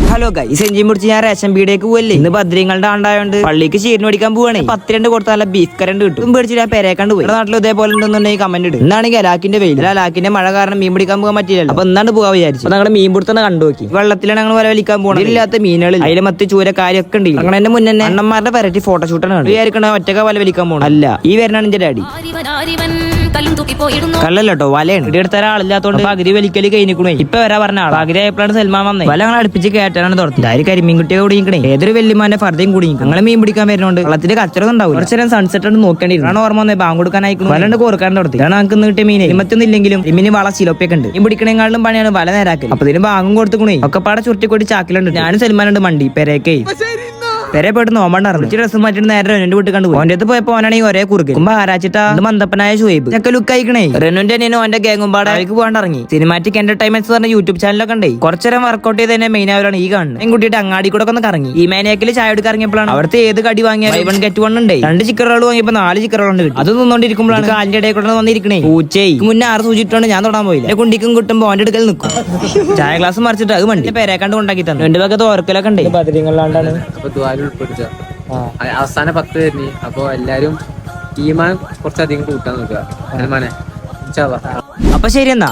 Hello guys, സെഞ്ചിയും പിടിച്ച് ഞാൻ ration പീടിയേക്ക് പോവല്ലേ. ഇന്ന് ബദ്രീങ്ങളുടെ ആണ്ടായോണ്ട് പള്ളിക്ക് ചീരിന് മേടിക്കാൻ പോവാണ്. 10 കൊടുത്താൽ നല്ല ബീഫ് കറണ്ട് കിട്ടും. പേടിച്ച് ഞാൻ പെരേക്കാണ്ട് പോയി. നാട്ടിൽ ഇതേപോലെ ഉണ്ടെന്നുണ്ടെങ്കിൽ കമന്റ് ഇടും. ഇന്നാണെങ്കിൽ അലാക്കിന്റെ വെയിൽ, അലാക്കിന്റെ മഴ കാരണം മീൻ പിടിക്കാൻ പോകാൻ പറ്റില്ലല്ലോ. അപ്പൊ എന്നാണ് പോകാൻ വിചാരിച്ചു. ഞങ്ങളുടെ മീൻ പിടുത്തന്നെ കണ്ടു നോക്കി. വെള്ളത്തിലാണ് ഞങ്ങൾ വല വലിക്കാൻ പോകുന്നത്. ഇല്ലാത്ത മീനുകൾ അതിലെ മത്തി ചൂര കാര്യമൊക്കെ ഉണ്ട്. അങ്ങനെ എന്റെ മുന്നേ അണ്ണന്മാരുടെ വെറൈറ്റി ഫോട്ടോഷൂട്ടാണ്. വിചാരിക്കണ ഒറ്റക്ക വല വലിക്കാൻ പോകണം. അല്ല, ഈ വരണാണ് എന്റെ ഡാഡി. കല്ലല്ലോ വലയാണ്. ഇടിയെടുത്ത ഒരാളില്ലാത്തോണ്ട് പകുതി വലിക്കല് കഴിഞ്ഞിക്കണേ. ഇപ്പൊ വരാ പറഞ്ഞ ആൾ പകുതി ആയപ്പോഴാണ് സൽമാൻ വന്നേ. വല ഞങ്ങൾ അടുപ്പിച്ച് കയറ്റാനാണ് തുറത്തി. ആര് കരിമീൻ കുട്ടിയെ കൂടിക്കണേ. ഏതൊരു വെല്ലുമാന്റെ ഫർദയും കൂടി ഞങ്ങളെ മീൻ പിടിക്കാൻ വരുന്നുണ്ട്. വെള്ളത്തിന്റെ കച്ചറ ഉണ്ടാവും. കുറച്ചു നേരം സൺസെറ്റ് ആണ് നോക്കേണ്ടിയിരുന്നു. ഓർമ്മ വന്നേ ബാങ്ക് കൊടുക്കാനായിരിക്കും. വലണ്ട് കോർക്കാൻ തുടത്തി. കാരണം നമുക്ക് കിട്ടിയ മീനെ ഇമത്തൊന്നും ഇല്ലെങ്കിലും ഇമ്മിന് വള ശിലോപ്പൊക്കെ ഉണ്ട്. മീൻ പിടിക്കണേക്കാളും പണിയാണ് വല നേരാക്കൽ. അപ്പൊ ഇതിന് ബാങ്കും കൊടുത്തുക്കണേ. ഒക്കെ പാടെ ചുരുട്ടിക്കൊടി ചാക്കിലുണ്ട്. ഞാനും സൽമാനുണ്ട് മണ്ടി പെരേക്കേ. പെരെ പോയിട്ട് നോമ്പണ്ടായിരുന്നു. ഡ്രസ്സ് മാറ്റിട്ട് നേരെ റെനുന്റെ വീട്ടിൽ കണ്ടു. ഓന്റെ അടുത്ത് പോയപ്പോ ഓനാണെങ്കിൽ ഒരേ കുറുക്ക് ആരാച്ചിട്ടാ മന്ദപ്പനായ ഷുഹൈബ് ചക്ക ലുക്ക് അയക്കണേ. റെനുന്റെ അനിയനും ഓന്റെ ഗാങ്ങുമ്പാടെ അവർക്ക് പോകാണ്ട് ഇറങ്ങി. സിനിമാറ്റിക് എന്റർടൈൻമെന്റ്സ് പറഞ്ഞ യൂട്യൂബ് ചാനലൊക്കെ ഉണ്ട്. കുറച്ചേരം വർക്കൗട്ട് ചെയ്ത് തന്നെ മെയിൻ ആവലാണ് ഈ കാണുന്നത്. പെൺകുട്ടിയുടെ അങ്ങാടി കൂടെ ഒന്ന് കറങ്ങി. ഈ മേനയാക്കിൽ ചായ എടുക്കാൻ ഇറങ്ങിയപ്പോഴാണ് അവിടുത്തെ ഏത് കടി വാങ്ങിയാലും 1 get 1 ഉണ്ട്. 2 ചിക്കൻ റോൾ വാങ്ങിയപ്പോ 4 ചിക്കൻ റോൾ ഉണ്ട്. അത് നിന്നോണ്ടിരിക്കുമ്പോഴാണ് കാലിന്റെ ഇടയിൽ കൂടെ വന്നിരിക്കണേ പൂച്ചേ. മുന്നേ 6 സൂചിട്ടാണ് ഞാൻ തൊടാൻ പോയില്ല. കുണ്ടിക്കും കിട്ടുമ്പോ ഓന്റെ അടുക്കൽ നിൽക്കും. ചായ ഗ്ലാസ് മറിച്ചിട്ട് അത് മണ്ടി പേരേക്കാണ്ട് കൊണ്ടാക്കി തന്നു. 2 ഭാഗത്ത് ഓർക്കലൊക്കെ ഉണ്ട്. ബദരീങ്ങളിലാണ്ടാണ് അവസാന 10 വരുന്നേ. അപ്പൊ എല്ലാരും ഈമാൻ കുറച്ചധികം കൂട്ടാൻ നോക്കുക. അപ്പൊ ശരി എന്നാ.